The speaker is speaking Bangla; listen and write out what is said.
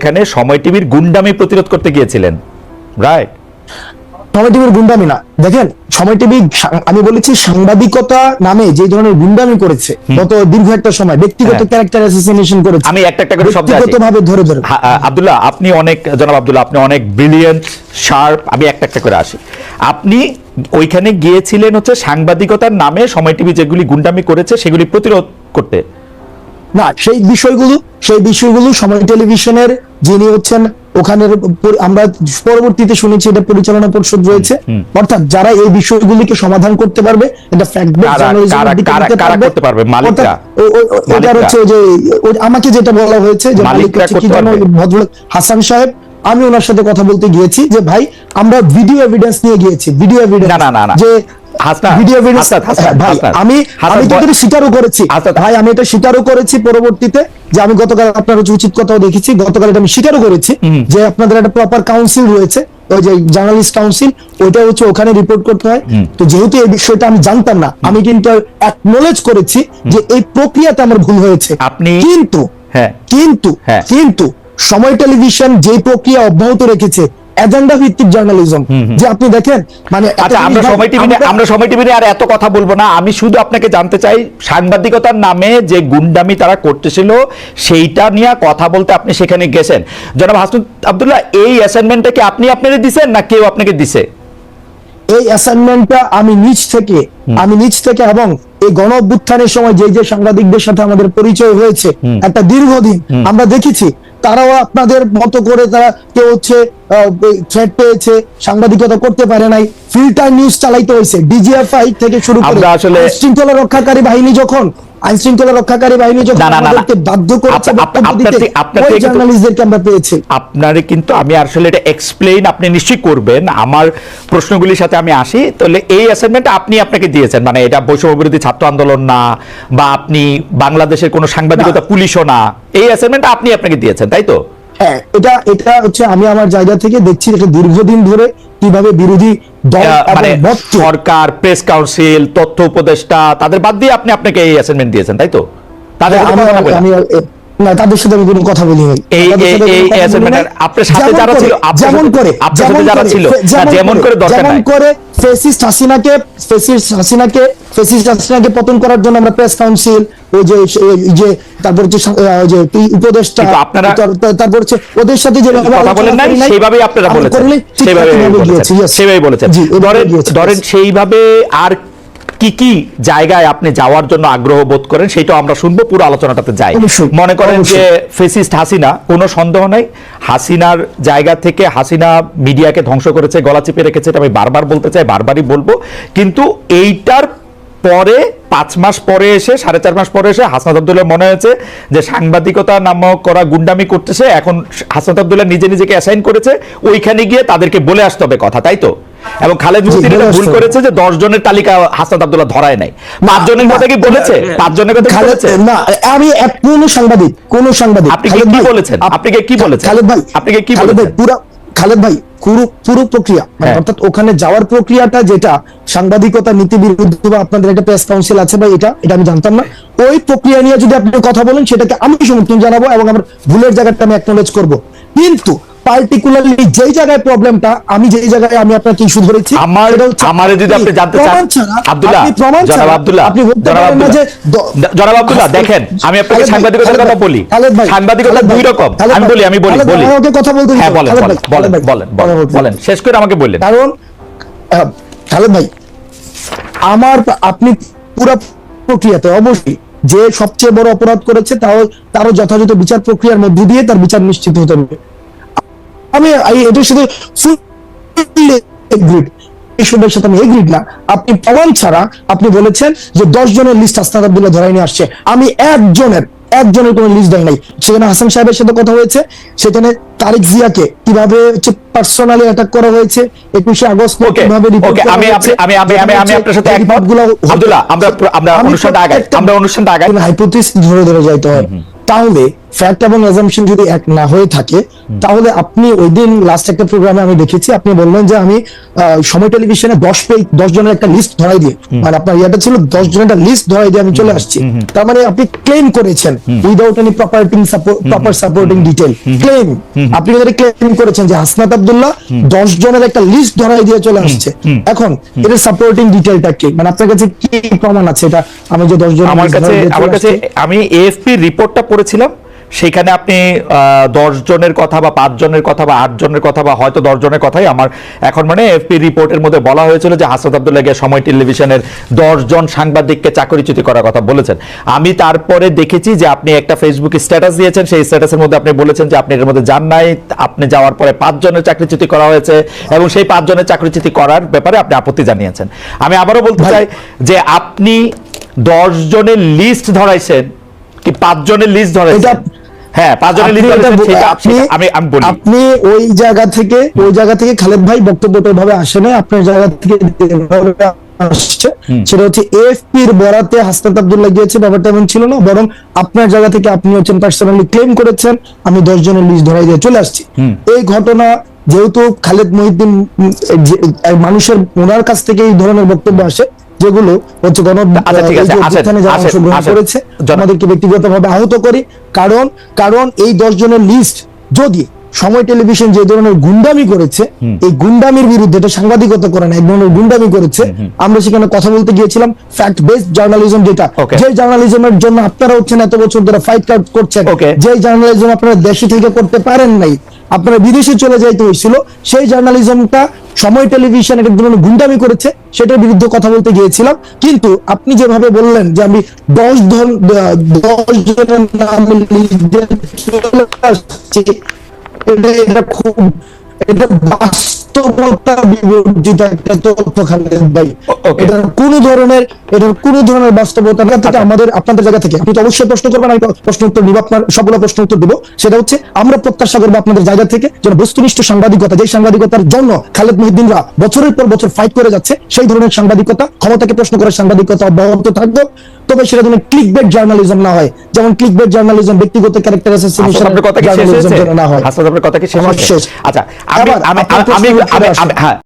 সেখানে সময় টিভির গুন্ডামি প্রতিরোধ করতে গিয়েছিলেন, রাইট? সময় টিভির গুন্ডামি না, দেখেন সময় টিভি, আমি বলেছি সাংবাদিকতা নামে যে ধরনের গুন্ডামি করেছে গত দীর্ঘ একটা সময়, ব্যক্তিগত ক্যারেক্টার অ্যাসাসিনেশন করেছে। আমি একটা করে শব্দ ব্যক্তিগতভাবে ধরে আব্দুল্লাহ, আপনি অনেক, জনাব আব্দুল্লাহ, আপনি অনেক ব্রিলিয়েন্ট, শার্প। আমি একটা করে আসি। আপনি ওইখানে গিয়েছিলেন হচ্ছে সাংবাদিকতার নামে সময় টিভি যেগুলি গুন্ডামি করেছে সেগুলি প্রতিরোধ করতে না, সেই বিষয়গুলো সময় টেলিভিশনের যিনি হচ্ছেন ওখানের, আমরা পরবর্তীতে শুনেছি এটা পরিচালনা পরিষদ রয়েছে, অর্থাৎ যারা এই বিষয়গুলিকে সমাধান করতে পারবে, এটা ফ্যাক্ট বেস জার্নালিজম করতে পারবে। মালিকরা, এটা হচ্ছে যে আমাকে যেটা বলা হয়েছে যে মালিক কি জানো, ভদ্রলোক হাসান সাহেব, আমি ওনার সাথে কথা বলতে গিয়েছি যে ভাই আমরা ভিডিও এভিডেন্স নিয়ে গিয়েছি, ভিডিও এভিডেন্স যে পরবর্তীতে যে আমি গতকাল আপনার উচিত কথাও দেখেছি, গতকাল এটা আমি স্বীকারও করেছি যে আপনাদের একটা প্রপার কাউন্সিল রয়েছে, ওই যে জার্নালিস্ট কাউন্সিল, ওইটা হচ্ছে ওখানে রিপোর্ট করতে হয়। তো যেহেতু এই বিষয়টা আমি জানতাম না, আমি কিন্তু অ্যাকনোলেজ করেছি যে এই প্রক্রিয়াতে আমার ভুল হয়েছে। কিন্তু সময় টেলিভিশন যে প্রক্রিয়া অব্যাহত রেখেছে, এজেন্ডা ভিত্তিক জার্নালিজম, যে আপনি দেখেন মানে আমরা সময় টিভি আর এত কথা বলবো না। আমি শুধু আপনাকে জানতে চাই, সাংবাদিকতার নামে যে গুন্ডামি তারা করতেছিল সেইটা নিয়ে কথা বলতে আপনি সেখানে গেছেন। জনাব হাসান আব্দুল্লাহ, এই অ্যাসাইনমেন্টটা কি আপনি আপনাদের দিছেন না কেউ আপনাকে দিছে? এই অ্যাসাইনমেন্টটা আমি নিজ থেকে এবং এই গণ অভ্যুত্থানের সময় যে সাংবাদিকদের সাথে আমাদের পরিচয় হয়েছে একটা দীর্ঘদিন, আমরা দেখেছি তারাও আপনাদের মতো করে তারা কেউ হচ্ছে থ্রেট পেয়েছে, সাংবাদিকতা করতে পারে নাই, ফিল্টার নিউজ চালাইতে হয়েছে, ডিজিএফআই থেকে শুরু করে শৃঙ্খলা রক্ষাকারী বাহিনী যখন আমাদেরকে বাধ্য করেছে জার্নালিস্টদেরকে আমরা পেয়েছি। আপনারে কিন্তু আমি আসলে এটা এক্সপ্লেইন আপনি নিশ্চয়ই করবেন, আমার প্রশ্নগুলির সাথে আমি আসি। তাহলে এই অ্যাসাইনমেন্ট আপনি আপনাকে দিয়েছেন, মানে এটা বৈষম্য বিরোধী ছাত্র আন্দোলন না, বা আপনি বাংলাদেশের কোনো সাংবাদিকতা পুলিশও না, এই অ্যাসাইনমেন্ট আপনি আপনাকে দিয়েছেন, তাই তো? হ্যাঁ, এটা হচ্ছে আমি আমার জায়গা থেকে দেখছি এটা দীর্ঘদিন ধরে কিভাবে বিরোধী দল, মানে সরকার, প্রেস কাউন্সিল, তথ্য উপদেষ্টা, তাদের বাদ দিয়ে আপনি আপনাকে এই অ্যাসাইনমেন্ট দিয়েছেন, তাই তো? তাদের সাথে আমি কোনো কথা বলি নাই। আপনার সাথে যারা ছিল, যেমন করে ফ্যাসিস্ট হাসিনাকে পতন করার জন্য আমরা প্রেস কাউন্সিল, ওই যে তারপর হচ্ছে উপদেষ্টা, তারপর হচ্ছে ওদের সাথে যে কথা বলেন নাই সেইভাবেই আপনারা বলেছেন, সেইভাবেই বলেছেন। ধরেন সেইভাবে আর কি কি জায়গায় আপনি যাওয়ার জন্য আগ্রহ বোধ করেন সেটাও আমরা শুনবো, পুরো আলোচনাটাতে যাই। মনে করেন যে ফেসিস্ট হাসিনা, কোনো সন্দেহ নাই হাসিনার জায়গা থেকে হাসিনা মিডিয়াকে ধ্বংস করেছে, গলা চেপে রেখেছে, এটা আমি বারবার বলতে চাই, বারবারই বলবো। কিন্তু এইটার পরে 5 মাস পরে এসে, 4.5 মাস পরে এসে হাসনাত আব্দুল্লাহ মনে হয়েছে যে সাংবাদিকতা নামক করা গুন্ডামি করতেছে, এখন হাসনাত আব্দুল্লাহ নিজে অ্যাসাইন করেছে ওইখানে গিয়ে তাদেরকে বলে আসতে হবে কথা, তাই তো? এবং খালেদ মুহসিন এটা ভুল করেছে যে 10 জনের তালিকা হাসনাত আব্দুল্লাহ ধরায় নাই, 5 জনের কথা কি বলেছে? 5 জনের কথা বলেছে না। আমি কোন সাংবাদিক আপনি কি বলেছেন? খালেদ ভাই পুরো প্রক্রিয়া, অর্থাৎ ওখানে যাওয়ার প্রক্রিয়াটা, যেটা সাংবাদিকতা নীতি বিরুদ্ধ বা আপনাদের একটা প্রেস কাউন্সিল আছে বা এটা আমি জানতাম না, ওই প্রক্রিয়া নিয়ে যদি আপনি কথা বলেন সেটাকে আমি সমর্থন জানাবো এবং আমার ভুলের জায়গাটা আমি অ্যাকনোলেজ করব। কিন্তু পার্টিকুলারলি যেই জায়গায় প্রবলেমটা, আমি যেই জায়গায় আমি আপনাকে ইস্যু ধরেছি, আমারে যদি আপনি জানতে চান আব্দুল্লাহ, জনাব আব্দুল্লাহ, দেখেন আমি আপনাকে সাংবাদিকতার কথা বলি, সাংবাদিকতা দুই রকম। আমি বলি আমাকে কথা বলতে দিন। হ্যাঁ, বলেন শেষ করে আমাকে বললেন। কারণ খালেদ ভাই, আপনি পুরো প্রক্রিয়াতে অবশ্যই যে সবচেয়ে বড় অপরাধ করেছে তারও যথাযথ বিচার প্রক্রিয়ার মধ্য দিয়ে তার বিচার নিশ্চিত হতে হবে। আমি এটার সাথে সাথে আমি এগ্রিড না। আপনি প্রমাণ ছাড়া আপনি বলেছেন যে 10 জনের লিস্ট হাসনাত আব্দুল্লাহ ধরাই নিয়ে আসছে, আমি একজনের কোনো লিস্ট দেয় নাই। সেখানে হাসান সাহেবের সাথে কথা হয়েছে, সেখানে তারেক জিয়াকে কিভাবে পার্সোনালি অ্যাটাক করা হয়েছে, 21শে আগস্ট কিভাবে আমি আপনার সাথে একমত আব্দুল্লাহ। আমরা অনুষ্ঠানটা আগাই, হাইপোথিসিস ধরে যাইতে হয়। তাহলে ফ্যাক্ট এবং অ্যাজাম্পশন যদি এক না হয়ে থাকে, তাহলে আপনি ওই দিন লাস্ট একটা প্রোগ্রামে আমি দেখেছি আপনি বললেন যে আমি সময় টেলিভিশনে 10 জনের একটা লিস্ট ধরাই দিয়ে, মানে আপনার ইয়াটা ছিল 10 জনের একটা লিস্ট ধরাই দিয়ে আমি চলে আসছি। তার মানে আপনি ক্লেম করেছেন without any proper supporting detail claim, আপনি ক্লেম করেছেন যে হাসনাত আব্দুল্লাহ 10 জনের একটা লিস্ট ধরাই দিয়ে চলে আসছে। এখন এর সাপোর্টিং ডিটেইলটা কি, মানে আপনার কাছে কি প্রমাণ আছে এটা? আমি যে 10 জন, আমার কাছে আমি এএফপি রিপোর্টটা পড়েছিলাম, সেখানে আপনি 10 জনের কথা বা 5 জনের কথা বা 8 জনের কথা বা হয়তো 10 জনের কথাই আমার এখন মানে এএফপি রিপোর্টের মধ্যে বলা হয়েছিল যে হাসনাত আব্দুল্লাহ সময় টেলিভিশনের 10 জন সাংবাদিককে চাকরিচ্যুতি করার কথা বলেছেন। আমি তারপরে দেখেছি যে আপনি একটা ফেসবুকে স্ট্যাটাস দিয়েছেন, সেই স্ট্যাটাসের মধ্যে আপনি বলেছেন যে আপনি এর মধ্যে যান নাই, আপনি যাওয়ার পরে 5 জনের চাকরিচ্যুতি করা হয়েছে এবং সেই 5 জনের চাকরিচ্যুতি করার ব্যাপারে আপনি আপত্তি জানিয়েছেন। আমি আবারও বলতে চাই যে আপনি 10 জনের লিস্ট ধরাইছেন কি 5 জনের লিস্ট ধরাইছেন? হ্যাঁ, 5 জনের লিস্ট ধরাইছেন। আমি বলি আপনি ওই জায়গা থেকে খালেদ ভাই বক্তব্যটা ভাবে আসে না, আপনার জায়গা থেকে আসছে সেটা হচ্ছে এএফপির বরাতে হাসনাত আব্দুল্লাহ গিয়েছে, ব্যাপারটা এমন ছিল না, বরং আপনার জায়গা থেকে আপনি হচ্ছেন পার্সোনালি ক্লেম করেছেন আমি 10 জনের লিস্ট ধরাই দিয়ে চলে আসছি। এই ঘটনা যেহেতু খালেদ মহিউদ্দিন মানুষের ওনার কাছ থেকে এই ধরনের বক্তব্য আসে যেগুলো হচ্ছে অংশগ্রহণ করেছে আমাদেরকে ব্যক্তিগতভাবে আহত করি, কারণ এই 10 জনের লিস্ট যদি সময় টেলিভিশন যে ধরনের গুন্ডামি করেছে, এই গুন্ডামির বিরুদ্ধে, এটা সাংবাদিকতা করে না, এক ধরনের গুন্ডামি করেছে, আমরা সেখানে কথা বলতে গিয়েছিলাম ফ্যাক্ট বেসড জার্নালিজম, যেটা যে জার্নালিজমের জন্য আপনারা হচ্ছেন এত বছর ধরে ফাইট করছেন, যে জার্নালিজম আপনারা দেশে থেকে করতে পারেন নাই, আপনারা বিদেশে চলে যাইতে হয়েছিল, সেই জার্নালিজমটা সময় টেলিভিশন এক ধরনের গুন্ডামি করেছে, সেটার বিরুদ্ধে কথা বলতে গিয়েছিলাম। কিন্তু আপনি যেভাবে বললেন যে আমি 10 জনের নাম এটা খুব বাস্তবতা বিবর্জিত একটা তথ্য খালেদ ভাই। এটার কোন ধরনের বাস্তবতা থেকে আমাদের আপনাদের জায়গা থেকে আপনি তো অবশ্যই প্রশ্ন করবেন, আমি প্রশ্ন উত্তর দিব, আপনার সবগুলো প্রশ্ন উত্তর দিব। সেটা হচ্ছে আমরা প্রত্যাশা করবো আপনাদের জায়গা থেকে যেন বস্তুনিষ্ঠ সাংবাদিকতা, যে সাংবাদিকতার জন্য খালেদ মহিউদ্দিনরা বছরের পর বছর ফাইট করে যাচ্ছে, সেই ধরনের সাংবাদিকতা, ক্ষমতাকে প্রশ্ন করার সাংবাদিকতা অব্যাহত থাকবে, তবে সেটা যেন ক্লিকবেট জার্নালিজম না হয়, যেমন ক্লিকবেট জার্নালিজম ব্যক্তিগত ক্যারেক্টার অ্যাসাসিনেশন জার্নালিজম না হয়। হাসনাত আপনার কথা কি শেষ? আচ্ছা, আমি